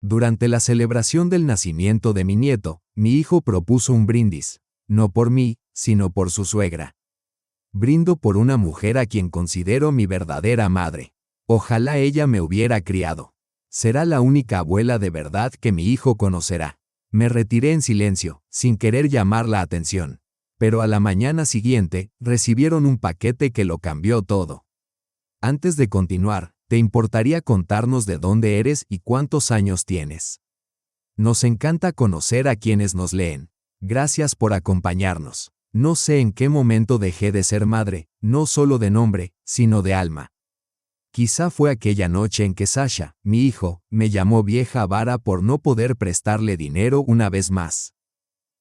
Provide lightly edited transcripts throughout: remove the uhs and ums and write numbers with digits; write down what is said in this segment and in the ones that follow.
Durante la celebración del nacimiento de mi nieto, mi hijo propuso un brindis, no por mí, sino por su suegra. Brindo por una mujer a quien considero mi verdadera madre. Ojalá ella me hubiera criado. Será la única abuela de verdad que mi hijo conocerá. Me retiré en silencio, sin querer llamar la atención. Pero a la mañana siguiente, recibieron un paquete que lo cambió todo. Antes de continuar, ¿te importaría contarnos de dónde eres y cuántos años tienes? Nos encanta conocer a quienes nos leen. Gracias por acompañarnos. No sé en qué momento dejé de ser madre, no solo de nombre, sino de alma. Quizá fue aquella noche en que Sasha, mi hijo, me llamó vieja avara por no poder prestarle dinero una vez más.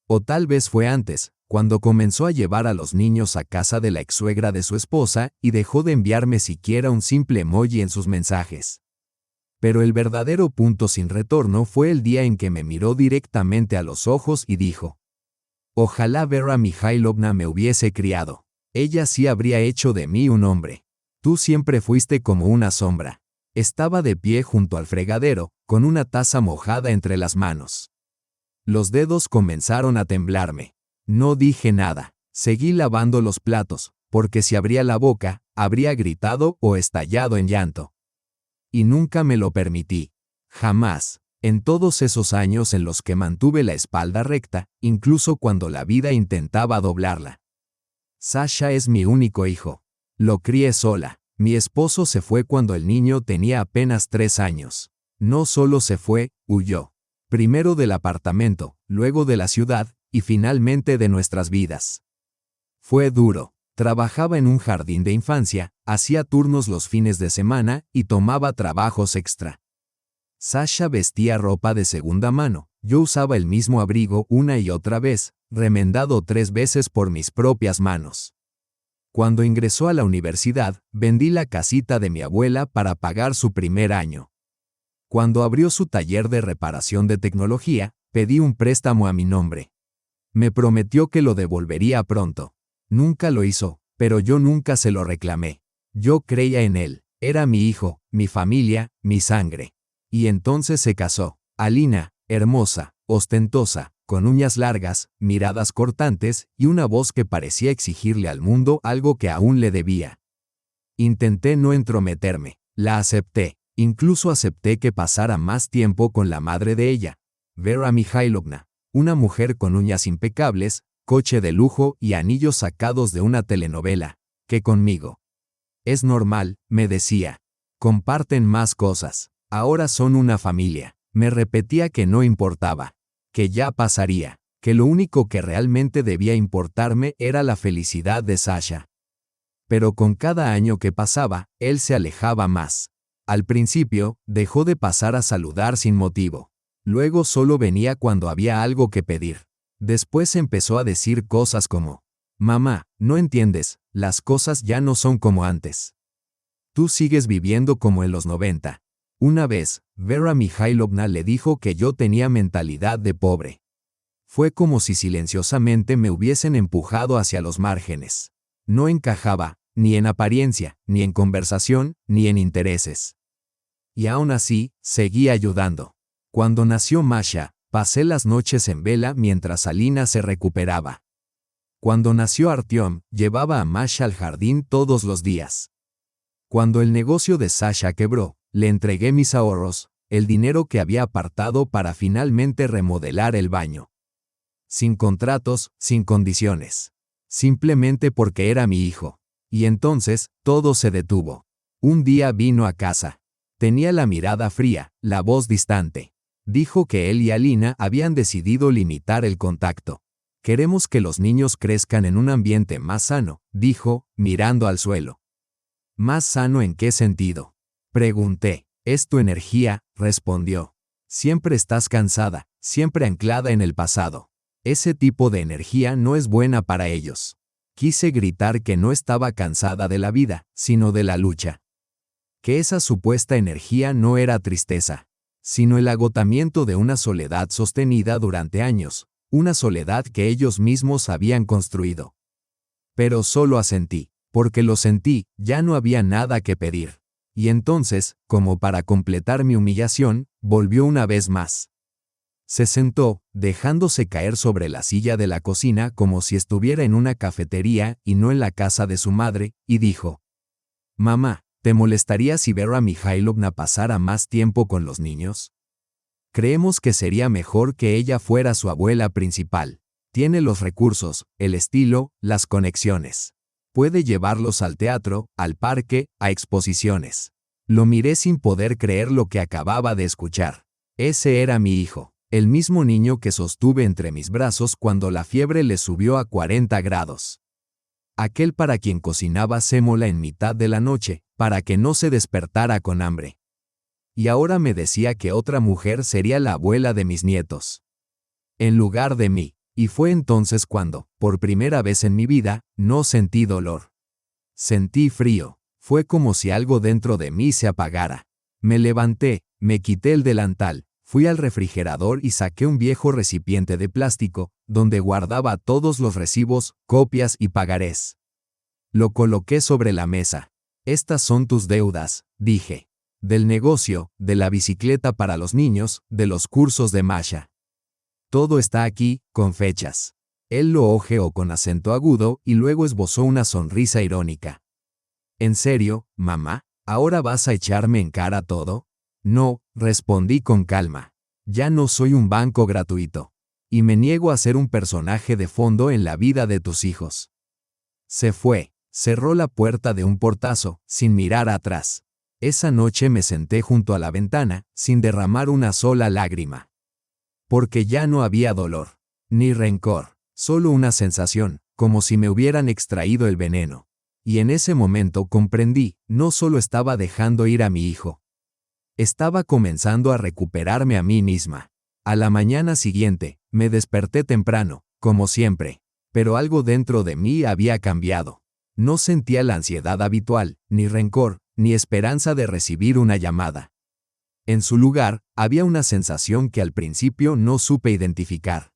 O tal vez fue antes, cuando comenzó a llevar a los niños a casa de la exsuegra de su esposa y dejó de enviarme siquiera un simple emoji en sus mensajes. Pero el verdadero punto sin retorno fue el día en que me miró directamente a los ojos y dijo: «Ojalá Vera Mikhailovna me hubiese criado. Ella sí habría hecho de mí un hombre. Tú siempre fuiste como una sombra». Estaba de pie junto al fregadero, con una taza mojada entre las manos. Los dedos comenzaron a temblarme. No dije nada. Seguí lavando los platos, porque si abría la boca, habría gritado o estallado en llanto. Y nunca me lo permití. Jamás. En todos esos años en los que mantuve la espalda recta, incluso cuando la vida intentaba doblarla. Sasha es mi único hijo. Lo crié sola. Mi esposo se fue cuando el niño tenía apenas 3 años. No solo se fue, huyó. Primero del apartamento, luego de la ciudad, y finalmente de nuestras vidas. Fue duro. Trabajaba en un jardín de infancia, hacía turnos los fines de semana y tomaba trabajos extra. Sasha vestía ropa de segunda mano, yo usaba el mismo abrigo una y otra vez, remendado 3 veces por mis propias manos. Cuando ingresó a la universidad, vendí la casita de mi abuela para pagar su primer año. Cuando abrió su taller de reparación de tecnología, pedí un préstamo a mi nombre. Me prometió que lo devolvería pronto. Nunca lo hizo, pero yo nunca se lo reclamé. Yo creía en él. Era mi hijo, mi familia, mi sangre. Y entonces se casó. Alina, hermosa, ostentosa, con uñas largas, miradas cortantes y una voz que parecía exigirle al mundo algo que aún le debía. Intenté no entrometerme. La acepté. Incluso acepté que pasara más tiempo con la madre de ella, Vera Mikhailovna, una mujer con uñas impecables, coche de lujo y anillos sacados de una telenovela, que conmigo. Es normal, me decía. Comparten más cosas. Ahora son una familia. Me repetía que no importaba. Que ya pasaría. Que lo único que realmente debía importarme era la felicidad de Sasha. Pero con cada año que pasaba, él se alejaba más. Al principio, dejó de pasar a saludar sin motivo. Luego solo venía cuando había algo que pedir. Después empezó a decir cosas como: «Mamá, no entiendes, las cosas ya no son como antes. Tú sigues viviendo como en los 90. Una vez, Vera Mikhailovna le dijo que yo tenía mentalidad de pobre. Fue como si silenciosamente me hubiesen empujado hacia los márgenes. No encajaba, ni en apariencia, ni en conversación, ni en intereses. Y aún así, seguí ayudando. Cuando nació Masha, pasé las noches en vela mientras Alina se recuperaba. Cuando nació Artyom, llevaba a Masha al jardín todos los días. Cuando el negocio de Sasha quebró, le entregué mis ahorros, el dinero que había apartado para finalmente remodelar el baño. Sin contratos, sin condiciones. Simplemente porque era mi hijo. Y entonces, todo se detuvo. Un día vino a casa. Tenía la mirada fría, la voz distante. Dijo que él y Alina habían decidido limitar el contacto. Queremos que los niños crezcan en un ambiente más sano, dijo, mirando al suelo. ¿Más sano en qué sentido? Pregunté. Es tu energía, respondió. Siempre estás cansada, siempre anclada en el pasado. Ese tipo de energía no es buena para ellos. Quise gritar que no estaba cansada de la vida, sino de la lucha. Que esa supuesta energía no era tristeza, sino el agotamiento de una soledad sostenida durante años, una soledad que ellos mismos habían construido. Pero solo asentí, porque lo sentí, ya no había nada que pedir. Y entonces, como para completar mi humillación, volvió una vez más. Se sentó, dejándose caer sobre la silla de la cocina como si estuviera en una cafetería y no en la casa de su madre, y dijo: «Mamá, ¿te molestaría si Vera Mikhailovna pasara más tiempo con los niños? Creemos que sería mejor que ella fuera su abuela principal. Tiene los recursos, el estilo, las conexiones. Puede llevarlos al teatro, al parque, a exposiciones». Lo miré sin poder creer lo que acababa de escuchar. Ese era mi hijo, el mismo niño que sostuve entre mis brazos cuando la fiebre le subió a 40 grados. Aquel para quien cocinaba sémola en mitad de la noche, para que no se despertara con hambre. Y ahora me decía que otra mujer sería la abuela de mis nietos, en lugar de mí. Y fue entonces cuando, por primera vez en mi vida, no sentí dolor. Sentí frío. Fue como si algo dentro de mí se apagara. Me levanté, me quité el delantal, fui al refrigerador y saqué un viejo recipiente de plástico, donde guardaba todos los recibos, copias y pagarés. Lo coloqué sobre la mesa. «Estas son tus deudas», dije. «Del negocio, de la bicicleta para los niños, de los cursos de Masha. Todo está aquí, con fechas». Él lo ojeó con acento agudo y luego esbozó una sonrisa irónica. «¿En serio, mamá? ¿Ahora vas a echarme en cara todo?» «No», respondí con calma. «Ya no soy un banco gratuito. Y me niego a ser un personaje de fondo en la vida de tus hijos». Se fue, cerró la puerta de un portazo, sin mirar atrás. Esa noche me senté junto a la ventana, sin derramar una sola lágrima. Porque ya no había dolor, ni rencor, solo una sensación, como si me hubieran extraído el veneno. Y en ese momento comprendí, no solo estaba dejando ir a mi hijo. Estaba comenzando a recuperarme a mí misma. A la mañana siguiente, me desperté temprano, como siempre. Pero algo dentro de mí había cambiado. No sentía la ansiedad habitual, ni rencor, ni esperanza de recibir una llamada. En su lugar, había una sensación que al principio no supe identificar.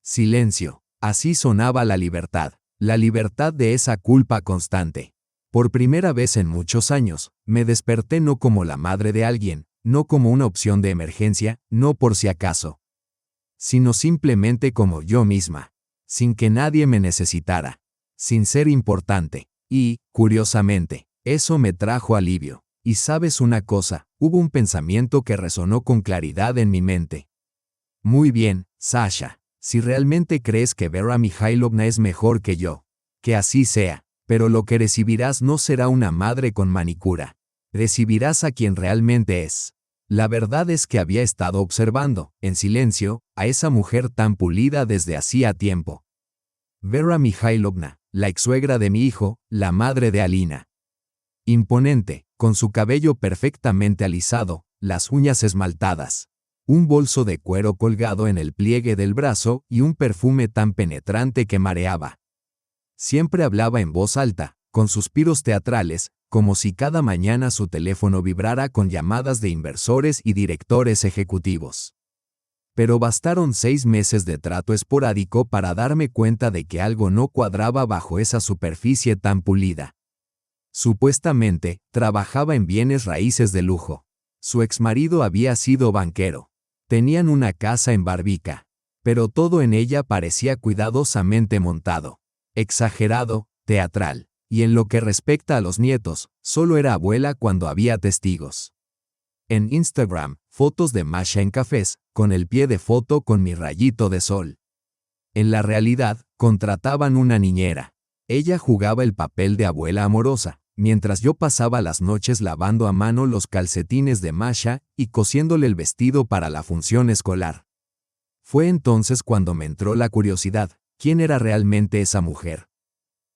Silencio. Así sonaba la libertad de esa culpa constante. Por primera vez en muchos años, me desperté no como la madre de alguien, no como una opción de emergencia, no por si acaso, sino simplemente como yo misma, sin que nadie me necesitara, sin ser importante. Y, curiosamente, eso me trajo alivio. Y sabes una cosa, hubo un pensamiento que resonó con claridad en mi mente. Muy bien, Sasha. Si realmente crees que Vera Mikhailovna es mejor que yo, que así sea, pero lo que recibirás no será una madre con manicura. Recibirás a quien realmente es. La verdad es que había estado observando, en silencio, a esa mujer tan pulida desde hacía tiempo. Vera Mikhailovna, la ex-suegra de mi hijo, la madre de Alina. Imponente, con su cabello perfectamente alisado, las uñas esmaltadas, un bolso de cuero colgado en el pliegue del brazo y un perfume tan penetrante que mareaba. Siempre hablaba en voz alta, con suspiros teatrales, como si cada mañana su teléfono vibrara con llamadas de inversores y directores ejecutivos. Pero bastaron 6 meses de trato esporádico para darme cuenta de que algo no cuadraba bajo esa superficie tan pulida. Supuestamente, trabajaba en bienes raíces de lujo. Su exmarido había sido banquero. Tenían una casa en Barbica, pero todo en ella parecía cuidadosamente montado, exagerado, teatral, y en lo que respecta a los nietos, solo era abuela cuando había testigos. En Instagram, fotos de Masha en cafés, con el pie de foto con mi rayito de sol. En la realidad, contrataban una niñera. Ella jugaba el papel de abuela amorosa, mientras yo pasaba las noches lavando a mano los calcetines de Masha y cosiéndole el vestido para la función escolar. Fue entonces cuando me entró la curiosidad, ¿quién era realmente esa mujer?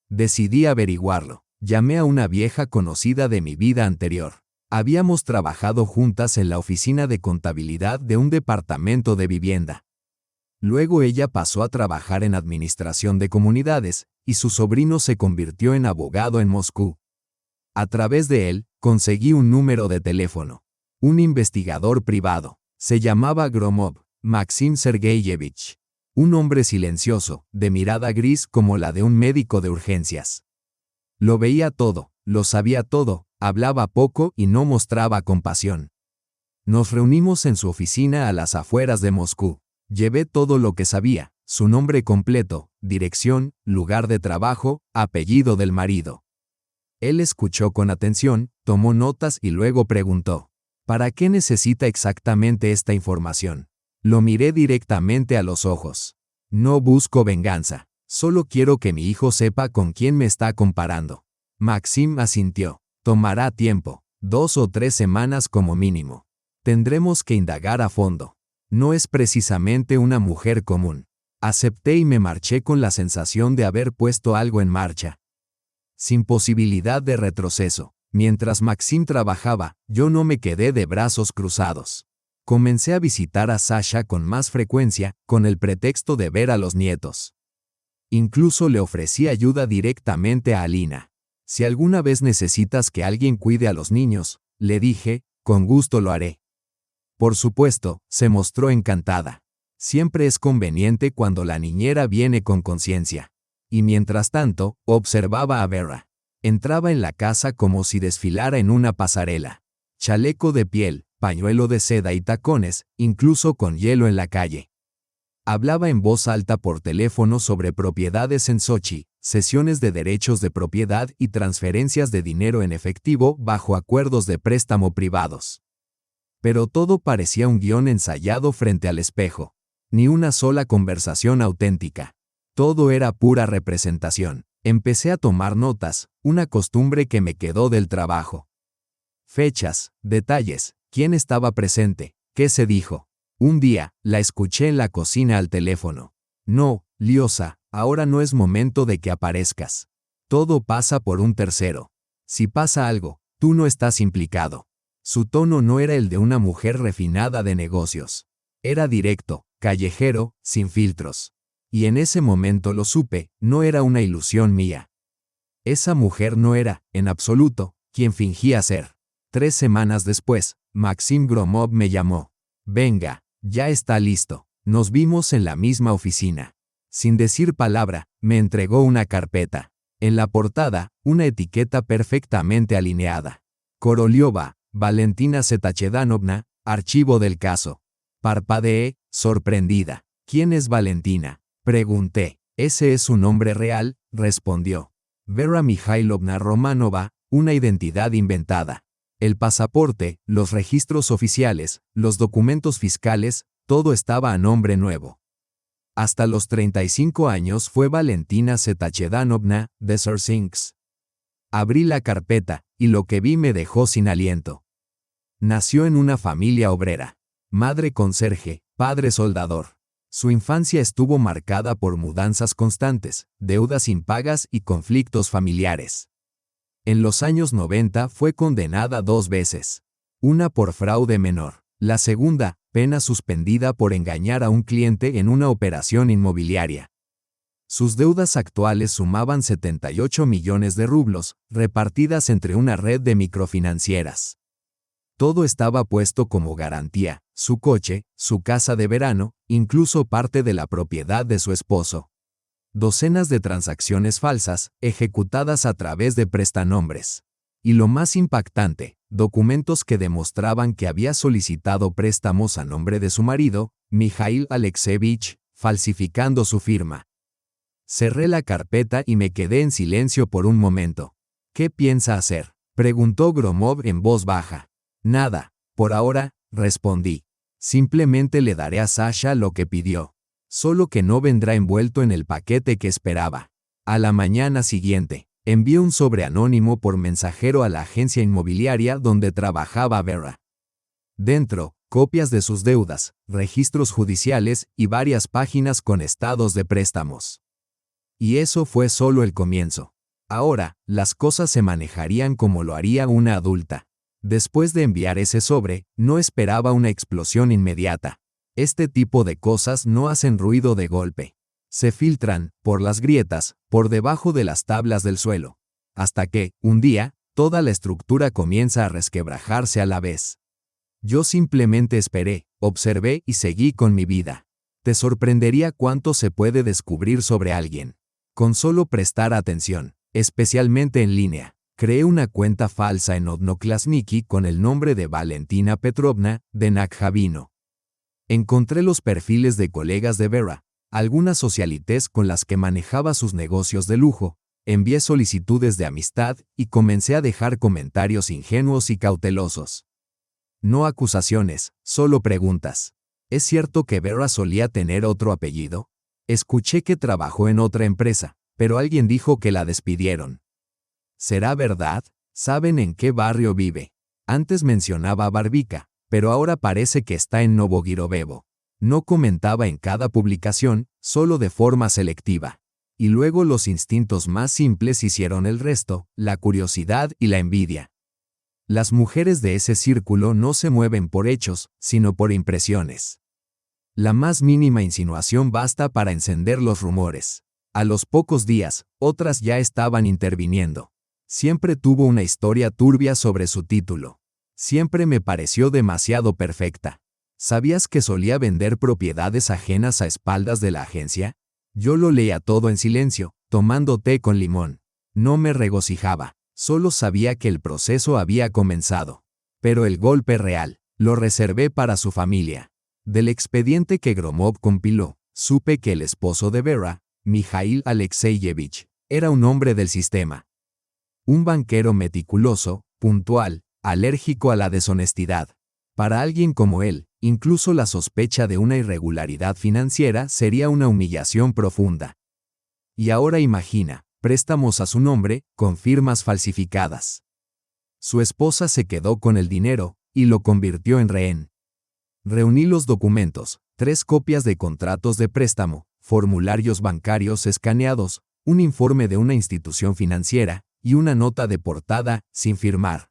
Decidí averiguarlo. Llamé a una vieja conocida de mi vida anterior. Habíamos trabajado juntas en la oficina de contabilidad de un departamento de vivienda. Luego ella pasó a trabajar en administración de comunidades, y su sobrino se convirtió en abogado en Moscú. A través de él, conseguí un número de teléfono. Un investigador privado. Se llamaba Gromov, Maxim Sergeyevich. Un hombre silencioso, de mirada gris como la de un médico de urgencias. Lo veía todo, lo sabía todo, Hablaba poco y no mostraba compasión. Nos reunimos en su oficina a las afueras de Moscú. Llevé todo lo que sabía, su nombre completo, dirección, lugar de trabajo, apellido del marido. Él escuchó con atención, tomó notas y luego preguntó: ¿para qué necesita exactamente esta información? Lo miré directamente a los ojos. No busco venganza, solo quiero que mi hijo sepa con quién me está comparando. Maxim asintió. Tomará tiempo, 2 o 3 semanas como mínimo. Tendremos que indagar a fondo. No es precisamente una mujer común. Acepté y me marché con la sensación de haber puesto algo en marcha. Sin posibilidad de retroceso. Mientras Maxim trabajaba, yo no me quedé de brazos cruzados. Comencé a visitar a Sasha con más frecuencia, con el pretexto de ver a los nietos. Incluso le ofrecí ayuda directamente a Alina. Si alguna vez necesitas que alguien cuide a los niños, le dije, con gusto lo haré. Por supuesto, se mostró encantada. Siempre es conveniente cuando la niñera viene con conciencia. Y mientras tanto, observaba a Vera. Entraba en la casa como si desfilara en una pasarela. Chaleco de piel, pañuelo de seda y tacones, incluso con hielo en la calle. Hablaba en voz alta por teléfono sobre propiedades en Sochi, cesiones de derechos de propiedad y transferencias de dinero en efectivo bajo acuerdos de préstamo privados. Pero todo parecía un guión ensayado frente al espejo. Ni una sola conversación auténtica. Todo era pura representación. Empecé a tomar notas, una costumbre que me quedó del trabajo. Fechas, detalles, quién estaba presente, qué se dijo. Un día, la escuché en la cocina al teléfono. No, Liosa, ahora no es momento de que aparezcas. Todo pasa por un tercero. Si pasa algo, tú no estás implicado. Su tono no era el de una mujer refinada de negocios. Era directo, callejero, sin filtros. Y en ese momento lo supe, no era una ilusión mía. Esa mujer no era, en absoluto, quien fingía ser. 3 semanas después, Maxim Gromov me llamó. Venga, ya está listo. Nos vimos en la misma oficina. Sin decir palabra, me entregó una carpeta. En la portada, una etiqueta perfectamente alineada. Koroliova, Valentina Zetachedanovna, archivo del caso. Parpadeé, sorprendida. ¿Quién es Valentina? Pregunté. Ese es su nombre real, respondió. Vera Mikhailovna Romanova, una identidad inventada. El pasaporte, los registros oficiales, los documentos fiscales, todo estaba a nombre nuevo. Hasta los 35 años fue Valentina Zetachedanovna, de Sursinsk. Abrí la carpeta, y lo que vi me dejó sin aliento. Nació en una familia obrera. Madre conserje, padre soldador. Su infancia estuvo marcada por mudanzas constantes, deudas impagas y conflictos familiares. En los años 90 fue condenada 2 veces. Una por fraude menor. La segunda, pena suspendida por engañar a un cliente en una operación inmobiliaria. Sus deudas actuales sumaban 78 millones de rublos, repartidas entre una red de microfinancieras. Todo estaba puesto como garantía, su coche, su casa de verano, incluso parte de la propiedad de su esposo. Docenas de transacciones falsas, ejecutadas a través de prestanombres. Y lo más impactante, documentos que demostraban que había solicitado préstamos a nombre de su marido, Mikhail Alexeyevich, falsificando su firma. Cerré la carpeta y me quedé en silencio por un momento. ¿Qué piensa hacer?, preguntó Gromov en voz baja. Nada, por ahora, respondí. Simplemente le daré a Sasha lo que pidió. Solo que no vendrá envuelto en el paquete que esperaba. A la mañana siguiente, envié un sobre anónimo por mensajero a la agencia inmobiliaria donde trabajaba Vera. Dentro, copias de sus deudas, registros judiciales y varias páginas con estados de préstamos. Y eso fue solo el comienzo. Ahora, las cosas se manejarían como lo haría una adulta. Después de enviar ese sobre, no esperaba una explosión inmediata. Este tipo de cosas no hacen ruido de golpe. Se filtran, por las grietas, por debajo de las tablas del suelo. Hasta que, un día, toda la estructura comienza a resquebrajarse a la vez. Yo simplemente esperé, observé y seguí con mi vida. Te sorprendería cuánto se puede descubrir sobre alguien. Con solo prestar atención, especialmente en línea. Creé una cuenta falsa en Odnoklassniki con el nombre de Valentina Petrovna de Nakhavino. Encontré los perfiles de colegas de Vera, algunas socialites con las que manejaba sus negocios de lujo, envié solicitudes de amistad y comencé a dejar comentarios ingenuos y cautelosos. No acusaciones, solo preguntas. ¿Es cierto que Vera solía tener otro apellido? Escuché que trabajó en otra empresa, pero alguien dijo que la despidieron. ¿Será verdad? ¿Saben en qué barrio vive? Antes mencionaba Barbica, pero ahora parece que está en Novogirovevo. No comentaba en cada publicación, solo de forma selectiva. Y luego los instintos más simples hicieron el resto, la curiosidad y la envidia. Las mujeres de ese círculo no se mueven por hechos, sino por impresiones. La más mínima insinuación basta para encender los rumores. A los pocos días, otras ya estaban interviniendo. Siempre tuvo una historia turbia sobre su título. Siempre me pareció demasiado perfecta. ¿Sabías que solía vender propiedades ajenas a espaldas de la agencia? Yo lo leía todo en silencio, tomando té con limón. No me regocijaba, solo sabía que el proceso había comenzado. Pero el golpe real, lo reservé para su familia. Del expediente que Gromov compiló, supe que el esposo de Vera, Mikhail Alexeyevich, era un hombre del sistema. Un banquero meticuloso, puntual, alérgico a la deshonestidad. Para alguien como él, incluso la sospecha de una irregularidad financiera sería una humillación profunda. Y ahora imagina, préstamos a su nombre, con firmas falsificadas. Su esposa se quedó con el dinero, y lo convirtió en rehén. Reuní los documentos, 3 copias de contratos de préstamo, formularios bancarios escaneados, un informe de una institución financiera, y una nota de portada, sin firmar.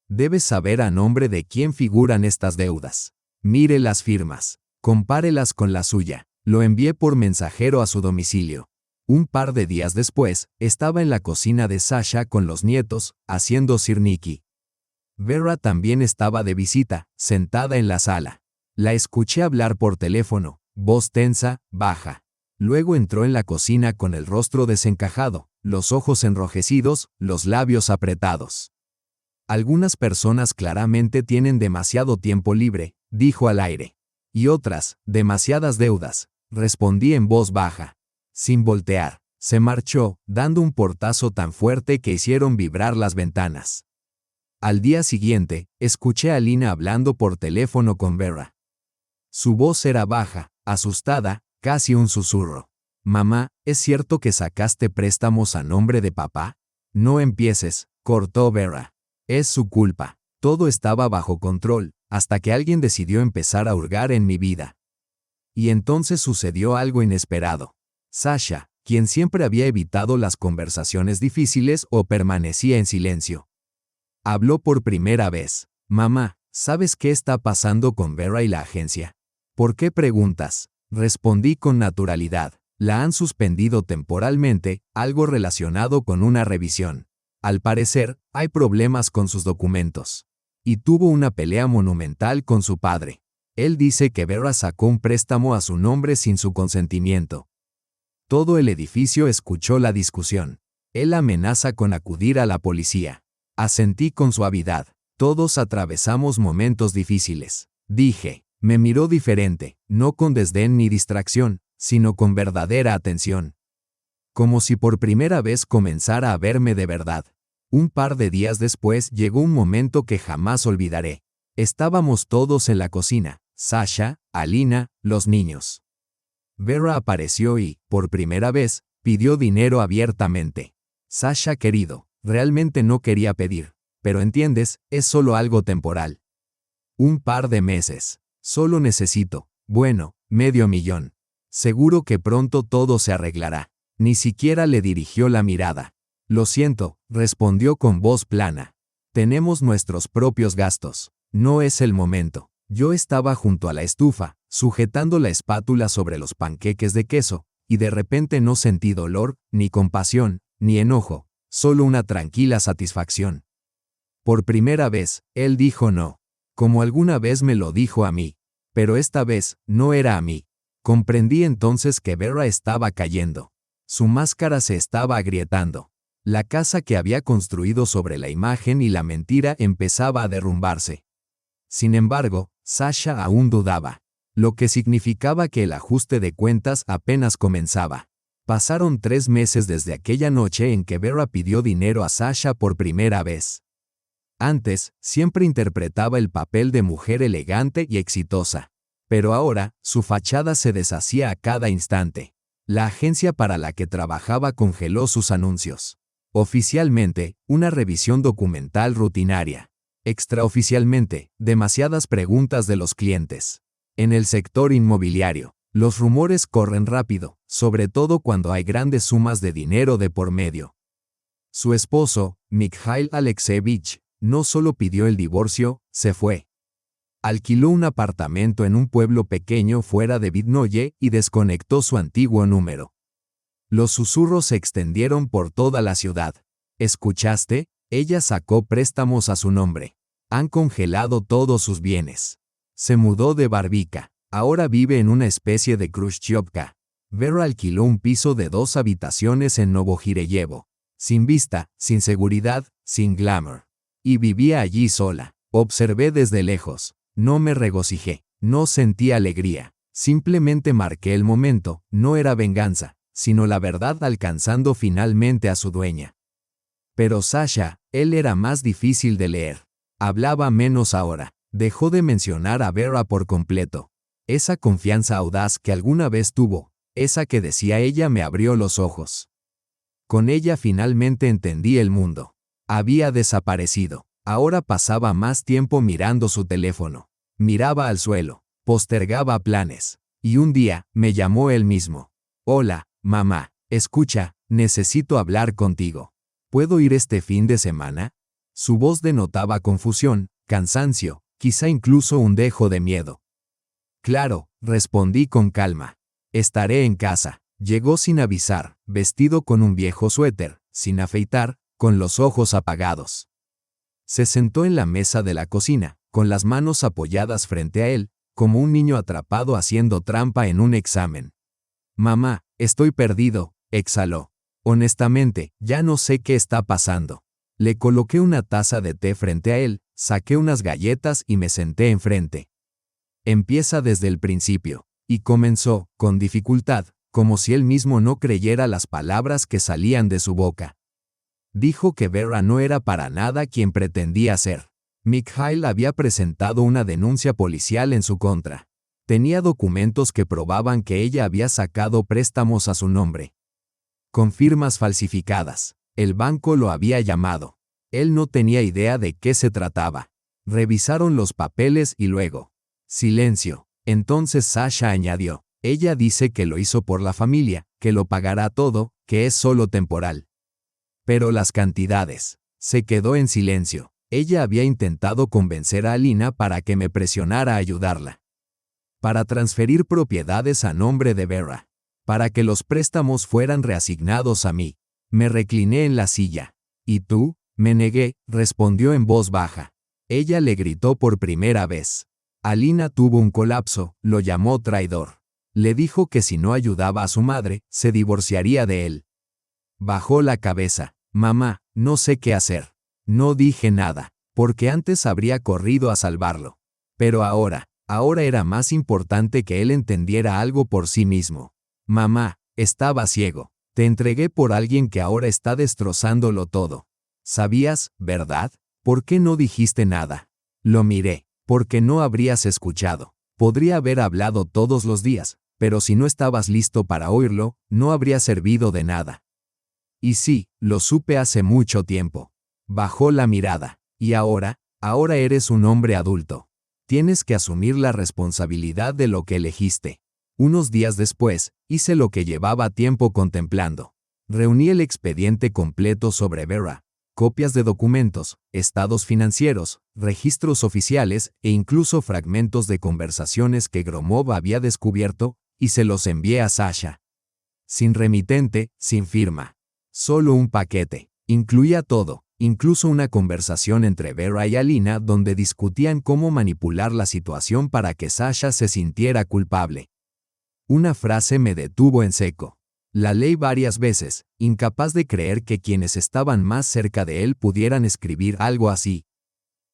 Debes saber a nombre de quién figuran estas deudas. Mire las firmas. Compárelas con la suya. Lo envié por mensajero a su domicilio. Un par de días después, estaba en la cocina de Sasha con los nietos, haciendo sirniki. Vera también estaba de visita, sentada en la sala. La escuché hablar por teléfono, voz tensa, baja. Luego entró en la cocina con el rostro desencajado, los ojos enrojecidos, los labios apretados. Algunas personas claramente tienen demasiado tiempo libre, dijo al aire. Y otras, demasiadas deudas, respondí en voz baja. Sin voltear, se marchó, dando un portazo tan fuerte que hicieron vibrar las ventanas. Al día siguiente, escuché a Lina hablando por teléfono con Vera. Su voz era baja, asustada, casi un susurro. Mamá, ¿es cierto que sacaste préstamos a nombre de papá? No empieces, cortó Vera. Es su culpa. Todo estaba bajo control, hasta que alguien decidió empezar a hurgar en mi vida. Y entonces sucedió algo inesperado. Sasha, quien siempre había evitado las conversaciones difíciles o permanecía en silencio, habló por primera vez. Mamá, ¿sabes qué está pasando con Vera y la agencia? ¿Por qué preguntas? Respondí con naturalidad. La han suspendido temporalmente, algo relacionado con una revisión. Al parecer, hay problemas con sus documentos. Y tuvo una pelea monumental con su padre. Él dice que Vera sacó un préstamo a su nombre sin su consentimiento. Todo el edificio escuchó la discusión. Él amenaza con acudir a la policía. Asentí con suavidad. Todos atravesamos momentos difíciles. Dije. Me miró diferente, no con desdén ni distracción, sino con verdadera atención. Como si por primera vez comenzara a verme de verdad. Un par de días después llegó un momento que jamás olvidaré. Estábamos todos en la cocina, Sasha, Alina, los niños. Vera apareció y, por primera vez, pidió dinero abiertamente. Sasha querido, realmente no quería pedir, pero entiendes, es solo algo temporal. Un par de meses. Solo necesito, bueno, $500,000. Seguro que pronto todo se arreglará. Ni siquiera le dirigió la mirada. Lo siento, respondió con voz plana. Tenemos nuestros propios gastos. No es el momento. Yo estaba junto a la estufa, sujetando la espátula sobre los panqueques de queso, y de repente no sentí dolor, ni compasión, ni enojo, solo una tranquila satisfacción. Por primera vez, él dijo no. Como alguna vez me lo dijo a mí. Pero esta vez, no era a mí. Comprendí entonces que Vera estaba cayendo. Su máscara se estaba agrietando. La casa que había construido sobre la imagen y la mentira empezaba a derrumbarse. Sin embargo, Sasha aún dudaba, lo que significaba que el ajuste de cuentas apenas comenzaba. Pasaron 3 meses desde aquella noche en que Vera pidió dinero a Sasha por primera vez. Antes, siempre interpretaba el papel de mujer elegante y exitosa. Pero ahora, su fachada se deshacía a cada instante. La agencia para la que trabajaba congeló sus anuncios. Oficialmente, una revisión documental rutinaria. Extraoficialmente, demasiadas preguntas de los clientes. En el sector inmobiliario, los rumores corren rápido, sobre todo cuando hay grandes sumas de dinero de por medio. Su esposo, Mikhail Alexeyevich, no solo pidió el divorcio, se fue. Alquiló un apartamento en un pueblo pequeño fuera de Vidnoye y desconectó su antiguo número. Los susurros se extendieron por toda la ciudad. ¿Escuchaste? Ella sacó préstamos a su nombre. Han congelado todos sus bienes. Se mudó de Barbica. Ahora vive en una especie de Khrushchevka. Vera alquiló un piso de 2 habitaciones en Novojireyevo. Sin vista, sin seguridad, sin glamour. Y vivía allí sola. Observé desde lejos. No me regocijé. No sentí alegría. Simplemente marqué el momento. No era venganza, sino la verdad alcanzando finalmente a su dueña. Pero Sasha, él era más difícil de leer. Hablaba menos ahora. Dejó de mencionar a Vera por completo. Esa confianza audaz que alguna vez tuvo, esa que decía ella me abrió los ojos. Con ella finalmente entendí el mundo. Había desaparecido. Ahora pasaba más tiempo mirando su teléfono. Miraba al suelo. Postergaba planes. Y un día, me llamó él mismo. Hola, mamá. Escucha, necesito hablar contigo. ¿Puedo ir este fin de semana? Su voz denotaba confusión, cansancio, quizá incluso un dejo de miedo. Claro, respondí con calma. Estaré en casa. Llegó sin avisar, vestido con un viejo suéter, sin afeitar, con los ojos apagados. Se sentó en la mesa de la cocina, con las manos apoyadas frente a él, como un niño atrapado haciendo trampa en un examen. Mamá, estoy perdido, exhaló. Honestamente, ya no sé qué está pasando. Le coloqué una taza de té frente a él, saqué unas galletas y me senté enfrente. Empieza desde el principio. Y comenzó, con dificultad, como si él mismo no creyera las palabras que salían de su boca. Dijo que Vera no era para nada quien pretendía ser. Mikhail había presentado una denuncia policial en su contra. Tenía documentos que probaban que ella había sacado préstamos a su nombre. Con firmas falsificadas. El banco lo había llamado. Él no tenía idea de qué se trataba. Revisaron los papeles y luego. Silencio. Entonces Sasha añadió. Ella dice que lo hizo por la familia, que lo pagará todo, que es solo temporal. Pero las cantidades. Se quedó en silencio. Ella había intentado convencer a Alina para que me presionara a ayudarla. Para transferir propiedades a nombre de Vera. Para que los préstamos fueran reasignados a mí. Me recliné en la silla. ¿Y tú? Me negué, respondió en voz baja. Ella le gritó por primera vez. Alina tuvo un colapso, lo llamó traidor. Le dijo que si no ayudaba a su madre, se divorciaría de él. Bajó la cabeza. Mamá, no sé qué hacer. No dije nada, porque antes habría corrido a salvarlo. Pero ahora era más importante que él entendiera algo por sí mismo. Mamá, estaba ciego. Te entregué por alguien que ahora está destrozándolo todo. ¿Sabías, verdad? ¿Por qué no dijiste nada? Lo miré. Porque no habrías escuchado. Podría haber hablado todos los días, pero si no estabas listo para oírlo, no habría servido de nada. Y sí, lo supe hace mucho tiempo. Bajó la mirada. Y ahora eres un hombre adulto. Tienes que asumir la responsabilidad de lo que elegiste. Unos días después, hice lo que llevaba tiempo contemplando. Reuní el expediente completo sobre Vera. Copias de documentos, estados financieros, registros oficiales e incluso fragmentos de conversaciones que Gromov había descubierto, y se los envié a Sasha. Sin remitente, sin firma. Solo un paquete. Incluía todo, incluso una conversación entre Vera y Alina donde discutían cómo manipular la situación para que Sasha se sintiera culpable. Una frase me detuvo en seco. La leí varias veces, incapaz de creer que quienes estaban más cerca de él pudieran escribir algo así.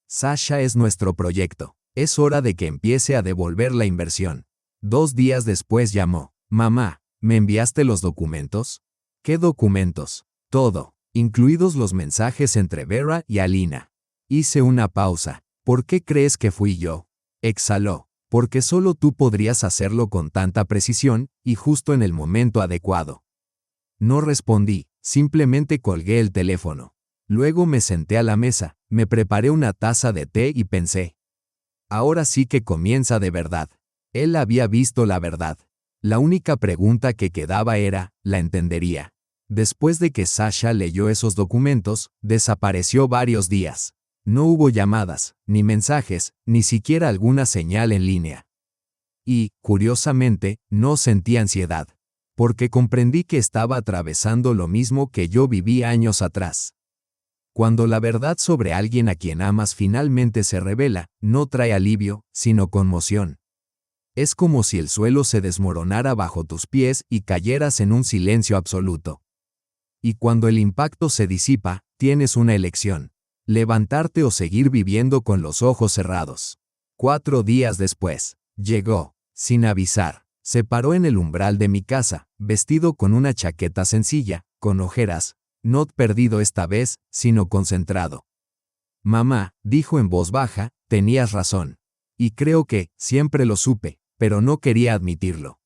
Sasha es nuestro proyecto. Es hora de que empiece a devolver la inversión. 2 días después llamó. Mamá, ¿me enviaste los documentos? ¿Qué documentos? Todo, incluidos los mensajes entre Vera y Alina. Hice una pausa. ¿Por qué crees que fui yo? Exhaló. Porque solo tú podrías hacerlo con tanta precisión y justo en el momento adecuado. No respondí, simplemente colgué el teléfono. Luego me senté a la mesa, me preparé una taza de té y pensé. Ahora sí que comienza de verdad. Él había visto la verdad. La única pregunta que quedaba era, ¿la entendería? Después de que Sasha leyó esos documentos, desapareció varios días. No hubo llamadas, ni mensajes, ni siquiera alguna señal en línea. Y, curiosamente, no sentí ansiedad, porque comprendí que estaba atravesando lo mismo que yo viví años atrás. Cuando la verdad sobre alguien a quien amas finalmente se revela, no trae alivio, sino conmoción. Es como si el suelo se desmoronara bajo tus pies y cayeras en un silencio absoluto. Y cuando el impacto se disipa, tienes una elección: levantarte o seguir viviendo con los ojos cerrados. 4 días después, llegó, sin avisar. Se paró en el umbral de mi casa, vestido con una chaqueta sencilla, con ojeras, no perdido esta vez, sino concentrado. Mamá, dijo en voz baja, tenías razón. Y creo que, siempre lo supe, pero no quería admitirlo.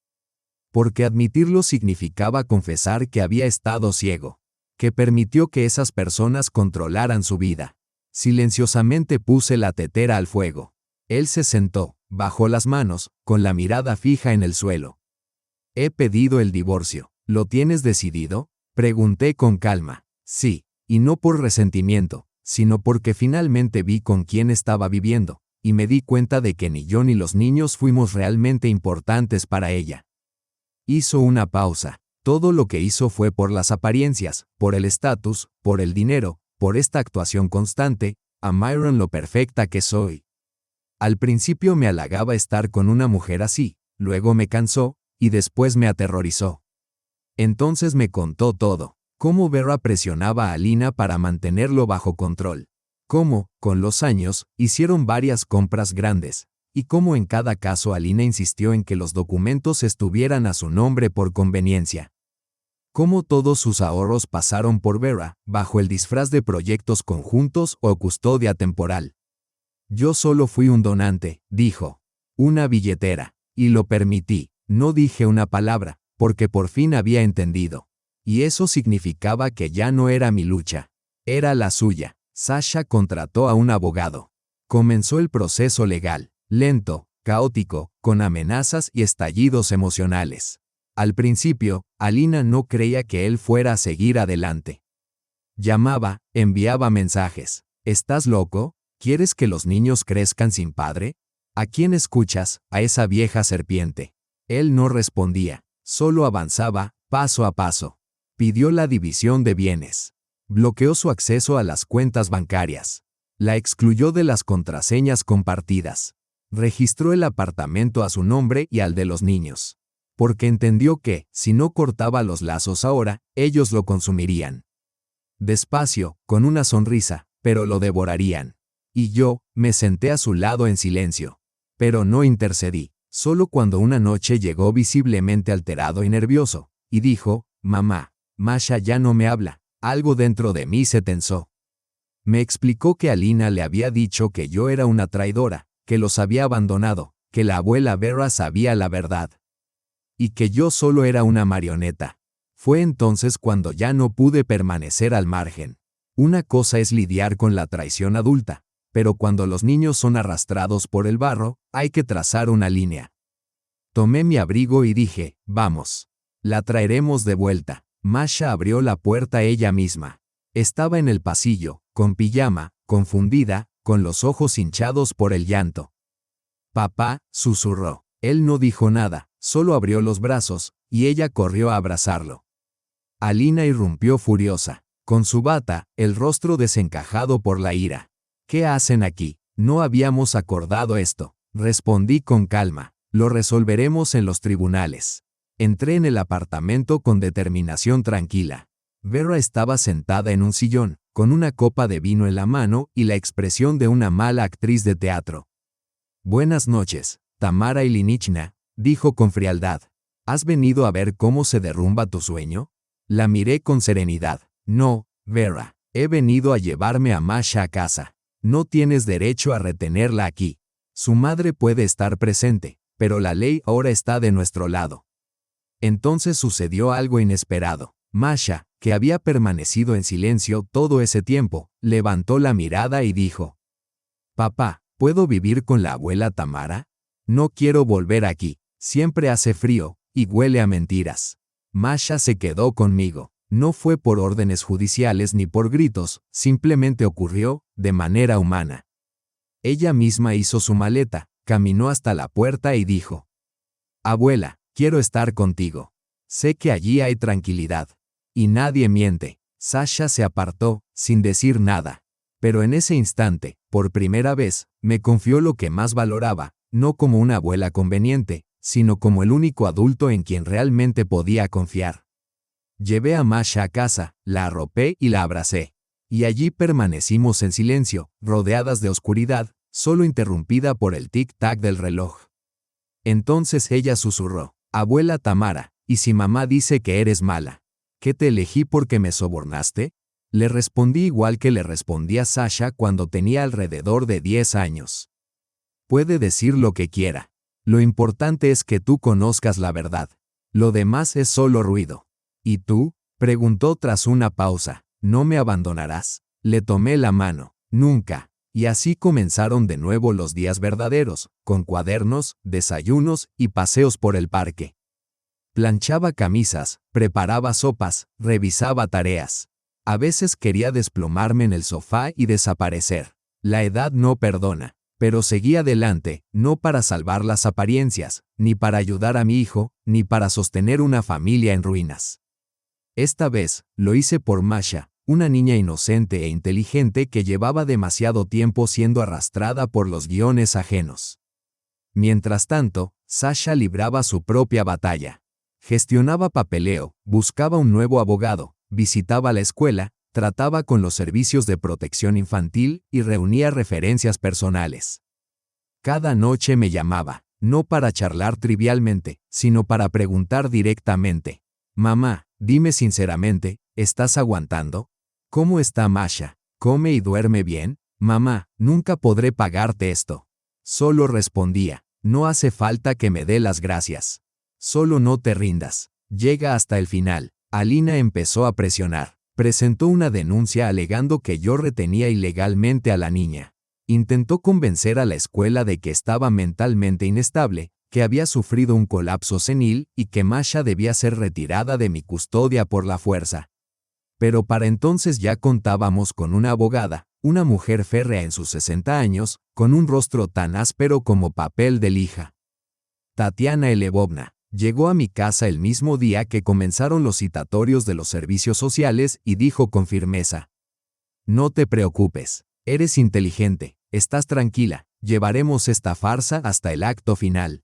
Porque admitirlo significaba confesar que había estado ciego, que permitió que esas personas controlaran su vida. Silenciosamente puse la tetera al fuego. Él se sentó, bajó las manos, con la mirada fija en el suelo. He pedido el divorcio. ¿Lo tienes decidido? Pregunté con calma. Sí, y no por resentimiento, sino porque finalmente vi con quién estaba viviendo, y me di cuenta de que ni yo ni los niños fuimos realmente importantes para ella. Hizo una pausa. Todo lo que hizo fue por las apariencias, por el estatus, por el dinero, por esta actuación constante, a Myron lo perfecta que soy. Al principio me halagaba estar con una mujer así, luego me cansó, y después me aterrorizó. Entonces me contó todo, cómo Vera presionaba a Alina para mantenerlo bajo control, cómo, con los años, hicieron varias compras grandes, y cómo en cada caso Alina insistió en que los documentos estuvieran a su nombre por conveniencia. Cómo todos sus ahorros pasaron por Vera, bajo el disfraz de proyectos conjuntos o custodia temporal. Yo solo fui un donante, dijo. Una billetera. Y lo permití. No dije una palabra, porque por fin había entendido. Y eso significaba que ya no era mi lucha. Era la suya. Sasha contrató a un abogado. Comenzó el proceso legal, lento, caótico, con amenazas y estallidos emocionales. Al principio, Alina no creía que él fuera a seguir adelante. Llamaba, enviaba mensajes. ¿Estás loco? ¿Quieres que los niños crezcan sin padre? ¿A quién escuchas? A esa vieja serpiente. Él no respondía, solo avanzaba, paso a paso. Pidió la división de bienes. Bloqueó su acceso a las cuentas bancarias. La excluyó de las contraseñas compartidas. Registró el apartamento a su nombre y al de los niños. Porque entendió que, si no cortaba los lazos ahora, ellos lo consumirían. Despacio, con una sonrisa, pero lo devorarían. Y yo, me senté a su lado en silencio. Pero no intercedí, solo cuando una noche llegó visiblemente alterado y nervioso, y dijo, «Mamá, Masha ya no me habla». Algo dentro de mí se tensó. Me explicó que Alina le había dicho que yo era una traidora, que los había abandonado, que la abuela Vera sabía la verdad. Y que yo solo era una marioneta. Fue entonces cuando ya no pude permanecer al margen. Una cosa es lidiar con la traición adulta, pero cuando los niños son arrastrados por el barro, hay que trazar una línea. Tomé mi abrigo y dije, vamos. La traeremos de vuelta. Masha abrió la puerta ella misma. Estaba en el pasillo, con pijama, confundida, con los ojos hinchados por el llanto. Papá, susurró. Él no dijo nada, solo abrió los brazos, y ella corrió a abrazarlo. Alina irrumpió furiosa, con su bata, el rostro desencajado por la ira. ¿Qué hacen aquí? No habíamos acordado esto. Respondí con calma. Lo resolveremos en los tribunales. Entré en el apartamento con determinación tranquila. Vera estaba sentada en un sillón, con una copa de vino en la mano y la expresión de una mala actriz de teatro. «Buenas noches, Tamara Ilinichna», dijo con frialdad. «¿Has venido a ver cómo se derrumba tu sueño?» La miré con serenidad. «No, Vera, he venido a llevarme a Masha a casa. No tienes derecho a retenerla aquí. Su madre puede estar presente, pero la ley ahora está de nuestro lado». Entonces sucedió algo inesperado. Masha, que había permanecido en silencio todo ese tiempo, levantó la mirada y dijo: «Papá, ¿puedo vivir con la abuela Tamara? No quiero volver aquí. Siempre hace frío, y huele a mentiras». Masha se quedó conmigo. No fue por órdenes judiciales ni por gritos, simplemente ocurrió, de manera humana. Ella misma hizo su maleta, caminó hasta la puerta y dijo: «Abuela, quiero estar contigo. Sé que allí hay tranquilidad. Y nadie miente». Sasha se apartó, sin decir nada. Pero en ese instante, por primera vez, me confió lo que más valoraba, no como una abuela conveniente, sino como el único adulto en quien realmente podía confiar. Llevé a Masha a casa, la arropé y la abracé. Y allí permanecimos en silencio, rodeadas de oscuridad, solo interrumpida por el tic-tac del reloj. Entonces ella susurró: «Abuela Tamara, ¿y si mamá dice que eres mala? ¿Que te elegí porque me sobornaste?». Le respondí igual que le respondía Sasha cuando tenía alrededor de 10 años. «Puede decir lo que quiera. Lo importante es que tú conozcas la verdad. Lo demás es solo ruido». «¿Y tú?», preguntó tras una pausa. «¿No me abandonarás?». Le tomé la mano. «Nunca». Y así comenzaron de nuevo los días verdaderos, con cuadernos, desayunos y paseos por el parque. Planchaba camisas, preparaba sopas, revisaba tareas. A veces quería desplomarme en el sofá y desaparecer. La edad no perdona. Pero seguí adelante, no para salvar las apariencias, ni para ayudar a mi hijo, ni para sostener una familia en ruinas. Esta vez, lo hice por Masha, una niña inocente e inteligente que llevaba demasiado tiempo siendo arrastrada por los guiones ajenos. Mientras tanto, Sasha libraba su propia batalla. Gestionaba papeleo, buscaba un nuevo abogado, visitaba la escuela, trataba con los servicios de protección infantil y reunía referencias personales. Cada noche me llamaba, no para charlar trivialmente, sino para preguntar directamente: «Mamá, dime sinceramente, ¿estás aguantando? ¿Cómo está Masha? ¿Come y duerme bien? Mamá, nunca podré pagarte esto». Solo respondía: «No hace falta que me dé las gracias. Solo no te rindas. Llega hasta el final». Alina empezó a presionar. Presentó una denuncia alegando que yo retenía ilegalmente a la niña. Intentó convencer a la escuela de que estaba mentalmente inestable, que había sufrido un colapso senil y que Masha debía ser retirada de mi custodia por la fuerza. Pero para entonces ya contábamos con una abogada, una mujer férrea en sus 60 años, con un rostro tan áspero como papel de lija. Tatiana Elevovna llegó a mi casa el mismo día que comenzaron los citatorios de los servicios sociales y dijo con firmeza: «No te preocupes, eres inteligente, estás tranquila, llevaremos esta farsa hasta el acto final».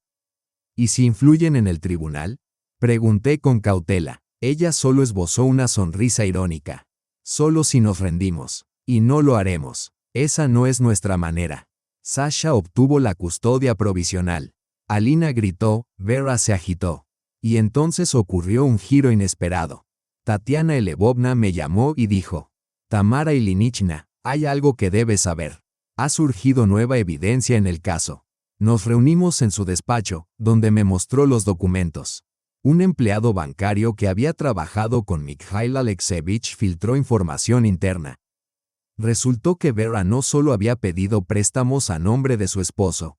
«¿Y si influyen en el tribunal?», pregunté con cautela. Ella solo esbozó una sonrisa irónica. «Solo si nos rendimos. Y no lo haremos. Esa no es nuestra manera». Sasha obtuvo la custodia provisional. Alina gritó, Vera se agitó. Y entonces ocurrió un giro inesperado. Tatiana Elevovna me llamó y dijo: «Tamara Ilinichna, hay algo que debes saber. Ha surgido nueva evidencia en el caso». Nos reunimos en su despacho, donde me mostró los documentos. Un empleado bancario que había trabajado con Mikhail Alexeyevich filtró información interna. Resultó que Vera no solo había pedido préstamos a nombre de su esposo.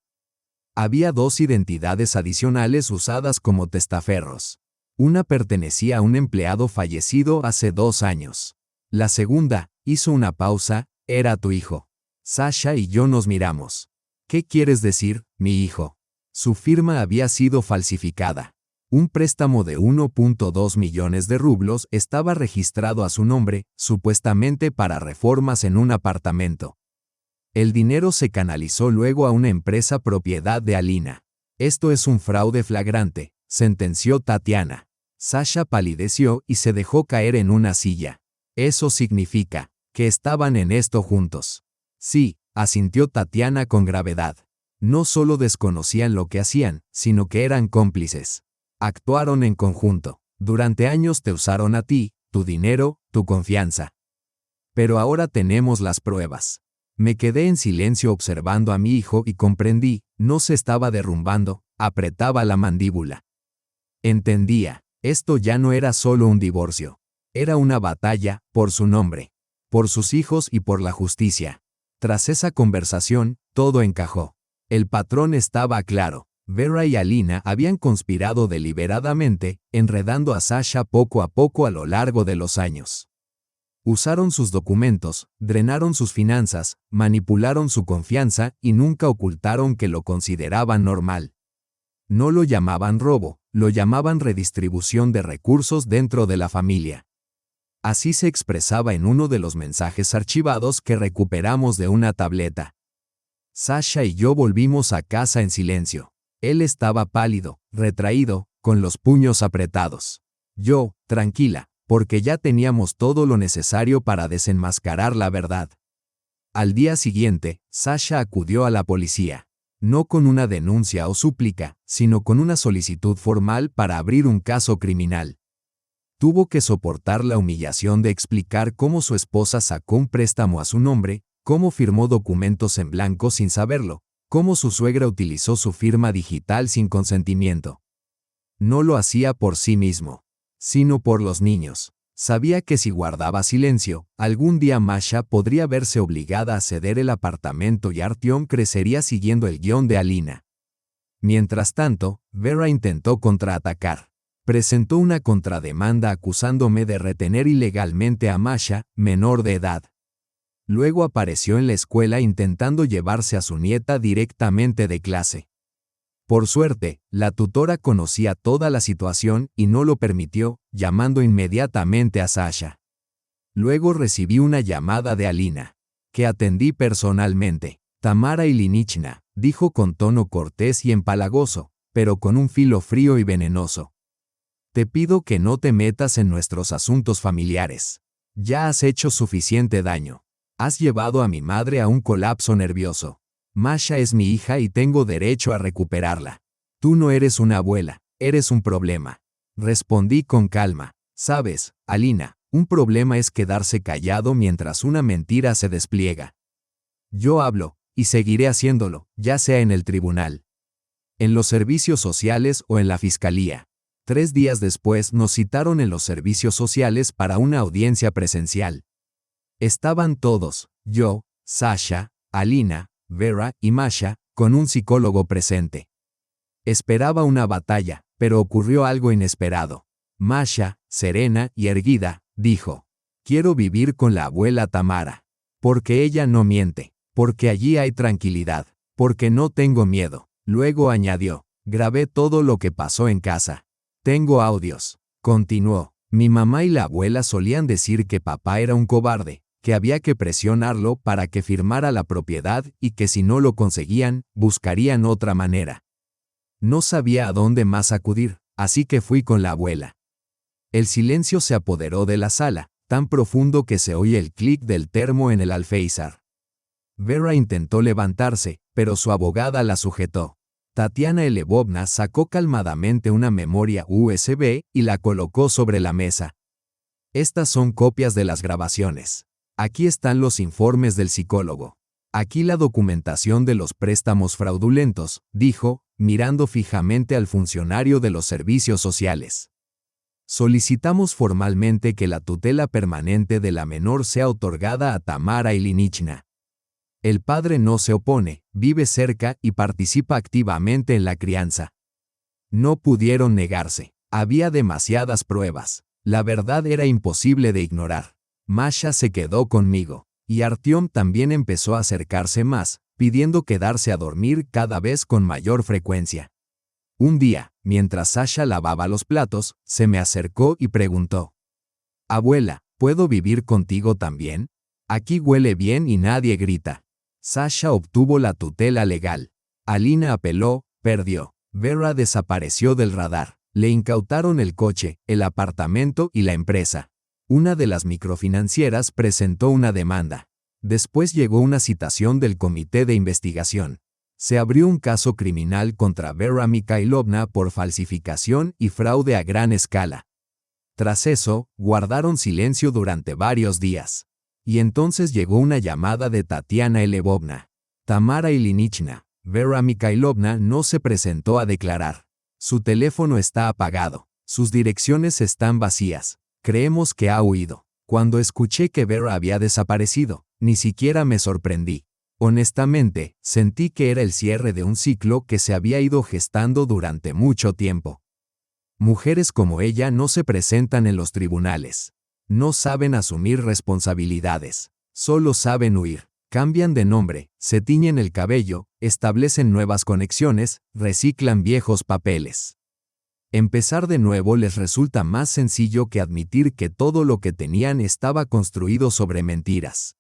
Había 2 identidades adicionales usadas como testaferros. Una pertenecía a un empleado fallecido hace 2 años. La segunda, hizo una pausa, era tu hijo. Sasha y yo nos miramos. «¿Qué quieres decir, mi hijo?». Su firma había sido falsificada. Un préstamo de 1.2 millones de rublos estaba registrado a su nombre, supuestamente para reformas en un apartamento. El dinero se canalizó luego a una empresa propiedad de Alina. «Esto es un fraude flagrante», sentenció Tatiana. Sasha palideció y se dejó caer en una silla. Eso significa que estaban en esto juntos. Sí, asintió Tatiana con gravedad. No solo desconocían lo que hacían, sino que eran cómplices. Actuaron en conjunto. Durante años te usaron a ti, tu dinero, tu confianza. Pero ahora tenemos las pruebas. Me quedé en silencio observando a mi hijo y comprendí, no se estaba derrumbando, apretaba la mandíbula. Entendía, esto ya no era solo un divorcio. Era una batalla, por su nombre, por sus hijos y por la justicia. Tras esa conversación, todo encajó. El patrón estaba claro. Vera y Alina habían conspirado deliberadamente, enredando a Sasha poco a poco a lo largo de los años. Usaron sus documentos, drenaron sus finanzas, manipularon su confianza y nunca ocultaron que lo consideraban normal. No lo llamaban robo, lo llamaban redistribución de recursos dentro de la familia. Así se expresaba en uno de los mensajes archivados que recuperamos de una tableta. Sasha y yo volvimos a casa en silencio. Él estaba pálido, retraído, con los puños apretados. Yo, tranquila, porque ya teníamos todo lo necesario para desenmascarar la verdad. Al día siguiente, Sasha acudió a la policía. No con una denuncia o súplica, sino con una solicitud formal para abrir un caso criminal. Tuvo que soportar la humillación de explicar cómo su esposa sacó un préstamo a su nombre, cómo firmó documentos en blanco sin saberlo, cómo su suegra utilizó su firma digital sin consentimiento. No lo hacía por sí mismo, sino por los niños. Sabía que si guardaba silencio, algún día Masha podría verse obligada a ceder el apartamento y Artyom crecería siguiendo el guión de Alina. Mientras tanto, Vera intentó contraatacar. Presentó una contrademanda acusándome de retener ilegalmente a Masha, menor de edad. Luego apareció en la escuela intentando llevarse a su nieta directamente de clase. Por suerte, la tutora conocía toda la situación y no lo permitió, llamando inmediatamente a Sasha. Luego recibí una llamada de Alina, que atendí personalmente. Tamara Ilinichna, dijo con tono cortés y empalagoso, pero con un filo frío y venenoso. Te pido que no te metas en nuestros asuntos familiares. Ya has hecho suficiente daño. Has llevado a mi madre a un colapso nervioso. Masha es mi hija y tengo derecho a recuperarla. Tú no eres una abuela, eres un problema. Respondí con calma. Sabes, Alina, un problema es quedarse callado mientras una mentira se despliega. Yo hablo, y seguiré haciéndolo, ya sea en el tribunal, en los servicios sociales o en la fiscalía. 3 días después nos citaron en los servicios sociales para una audiencia presencial. Estaban todos, yo, Sasha, Alina, Vera y Masha, con un psicólogo presente. Esperaba una batalla, pero ocurrió algo inesperado. Masha, serena y erguida, dijo: quiero vivir con la abuela Tamara. Porque ella no miente, porque allí hay tranquilidad, porque no tengo miedo. Luego añadió: grabé todo lo que pasó en casa. Tengo audios. Continuó: mi mamá y la abuela solían decir que papá era un cobarde, que había que presionarlo para que firmara la propiedad y que si no lo conseguían, buscarían otra manera. No sabía a dónde más acudir, así que fui con la abuela. El silencio se apoderó de la sala, tan profundo que se oye el clic del termo en el alféizar. Vera intentó levantarse, pero su abogada la sujetó. Tatiana Elevovna sacó calmadamente una memoria USB y la colocó sobre la mesa. Estas son copias de las grabaciones. Aquí están los informes del psicólogo. Aquí la documentación de los préstamos fraudulentos, dijo, mirando fijamente al funcionario de los servicios sociales. Solicitamos formalmente que la tutela permanente de la menor sea otorgada a Tamara Ilinichna. El padre no se opone, vive cerca y participa activamente en la crianza. No pudieron negarse. Había demasiadas pruebas. La verdad era imposible de ignorar. Masha se quedó conmigo, y Artyom también empezó a acercarse más, pidiendo quedarse a dormir cada vez con mayor frecuencia. Un día, mientras Sasha lavaba los platos, se me acercó y preguntó: abuela, ¿puedo vivir contigo también? Aquí huele bien y nadie grita. Sasha obtuvo la tutela legal. Alina apeló, perdió. Vera desapareció del radar. Le incautaron el coche, el apartamento y la empresa. Una de las microfinancieras presentó una demanda. Después llegó una citación del comité de investigación. Se abrió un caso criminal contra Vera Mikhailovna por falsificación y fraude a gran escala. Tras eso, guardaron silencio durante varios días. Y entonces llegó una llamada de Tatiana Lvovna. Tamara Ilinichna, Vera Mikhailovna no se presentó a declarar. Su teléfono está apagado. Sus direcciones están vacías. Creemos que ha huido. Cuando escuché que Vera había desaparecido, ni siquiera me sorprendí. Honestamente, sentí que era el cierre de un ciclo que se había ido gestando durante mucho tiempo. Mujeres como ella no se presentan en los tribunales. No saben asumir responsabilidades. Solo saben huir. Cambian de nombre, se tiñen el cabello, establecen nuevas conexiones, reciclan viejos papeles. Empezar de nuevo les resulta más sencillo que admitir que todo lo que tenían estaba construido sobre mentiras.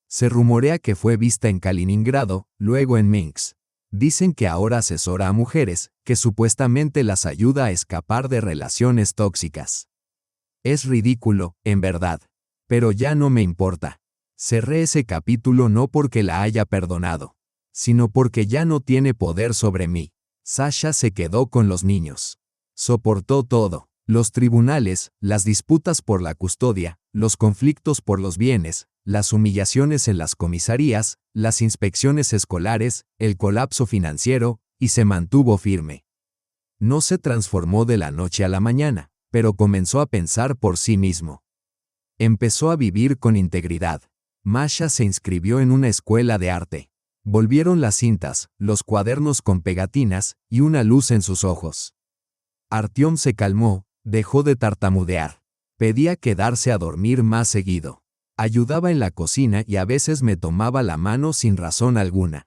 Se rumorea que fue vista en Kaliningrado, luego en Minsk. Dicen que ahora asesora a mujeres, que supuestamente las ayuda a escapar de relaciones tóxicas. Es ridículo, en verdad. Pero ya no me importa. Cerré ese capítulo no porque la haya perdonado, sino porque ya no tiene poder sobre mí. Sasha se quedó con los niños. Soportó todo. Los tribunales, las disputas por la custodia, los conflictos por los bienes, las humillaciones en las comisarías, las inspecciones escolares, el colapso financiero, y se mantuvo firme. No se transformó de la noche a la mañana, pero comenzó a pensar por sí mismo. Empezó a vivir con integridad. Masha se inscribió en una escuela de arte. Volvieron las cintas, los cuadernos con pegatinas y una luz en sus ojos. Artyom se calmó, dejó de tartamudear. Pedía quedarse a dormir más seguido. Ayudaba en la cocina y a veces me tomaba la mano sin razón alguna.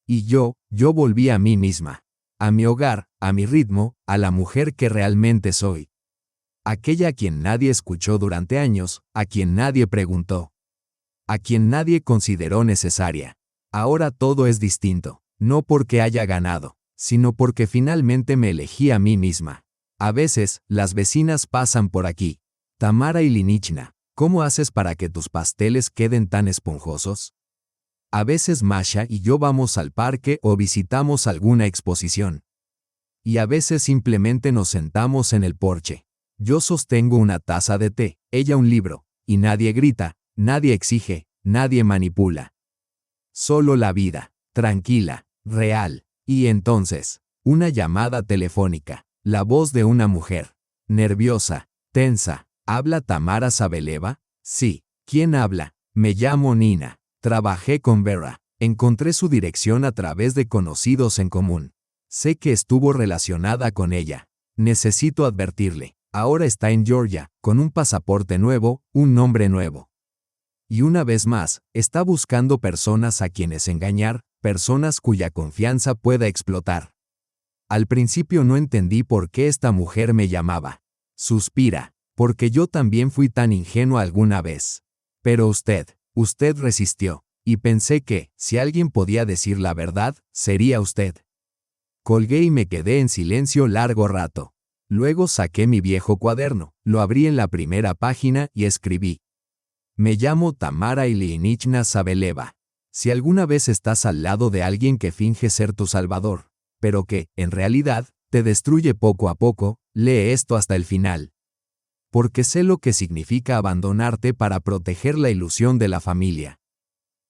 Y yo volví a mí misma. A mi hogar, a mi ritmo, a la mujer que realmente soy. Aquella a quien nadie escuchó durante años, a quien nadie preguntó. A quien nadie consideró necesaria. Ahora todo es distinto, no porque haya ganado, sino porque finalmente me elegí a mí misma. A veces, las vecinas pasan por aquí. Tamara Ilinichna, ¿cómo haces para que tus pasteles queden tan esponjosos? A veces Masha y yo vamos al parque o visitamos alguna exposición. Y a veces simplemente nos sentamos en el porche. Yo sostengo una taza de té, ella un libro, y nadie grita, nadie exige, nadie manipula. Solo la vida, tranquila, real. Y entonces, una llamada telefónica, la voz de una mujer. Nerviosa, tensa. ¿Habla Tamara Sabeleva? Sí. ¿Quién habla? Me llamo Nina. Trabajé con Vera. Encontré su dirección a través de conocidos en común. Sé que estuvo relacionada con ella. Necesito advertirle. Ahora está en Georgia, con un pasaporte nuevo, un nombre nuevo. Y una vez más, está buscando personas a quienes engañar, personas cuya confianza pueda explotar. Al principio no entendí por qué esta mujer me llamaba. Suspira. Porque yo también fui tan ingenua alguna vez. Pero usted resistió, y pensé que, si alguien podía decir la verdad, sería usted. Colgué y me quedé en silencio largo rato. Luego saqué mi viejo cuaderno, lo abrí en la primera página y escribí. Me llamo Tamara Ilinichna Sabeleva. Si alguna vez estás al lado de alguien que finge ser tu salvador, pero que, en realidad, te destruye poco a poco, lee esto hasta el final. Porque sé lo que significa abandonarte para proteger la ilusión de la familia.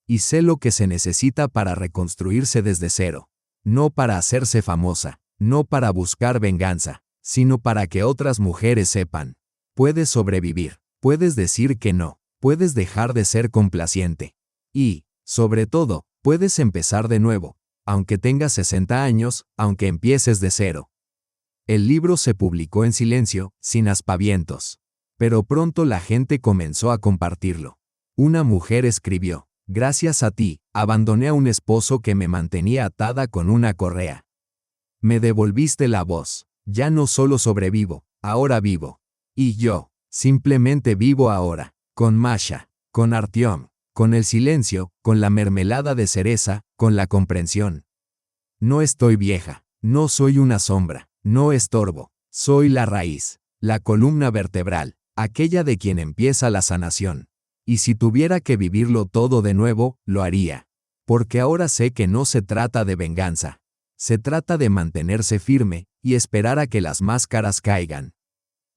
Y sé lo que se necesita para reconstruirse desde cero. No para hacerse famosa, no para buscar venganza, sino para que otras mujeres sepan. Puedes sobrevivir, puedes decir que no, puedes dejar de ser complaciente. Y, sobre todo, puedes empezar de nuevo, aunque tengas 60 años, aunque empieces de cero. El libro se publicó en silencio, sin aspavientos. Pero pronto la gente comenzó a compartirlo. Una mujer escribió, gracias a ti, abandoné a un esposo que me mantenía atada con una correa. Me devolviste la voz. Ya no solo sobrevivo, ahora vivo. Y yo, simplemente vivo ahora, con Masha, con Artyom, con el silencio, con la mermelada de cereza, con la comprensión. No estoy vieja, no soy una sombra, no estorbo, Soy la raíz, la columna vertebral, aquella de quien empieza la sanación. Y si tuviera que vivirlo todo de nuevo, lo haría. Porque ahora sé que no se trata de venganza. Se trata de mantenerse firme y esperar a que las máscaras caigan.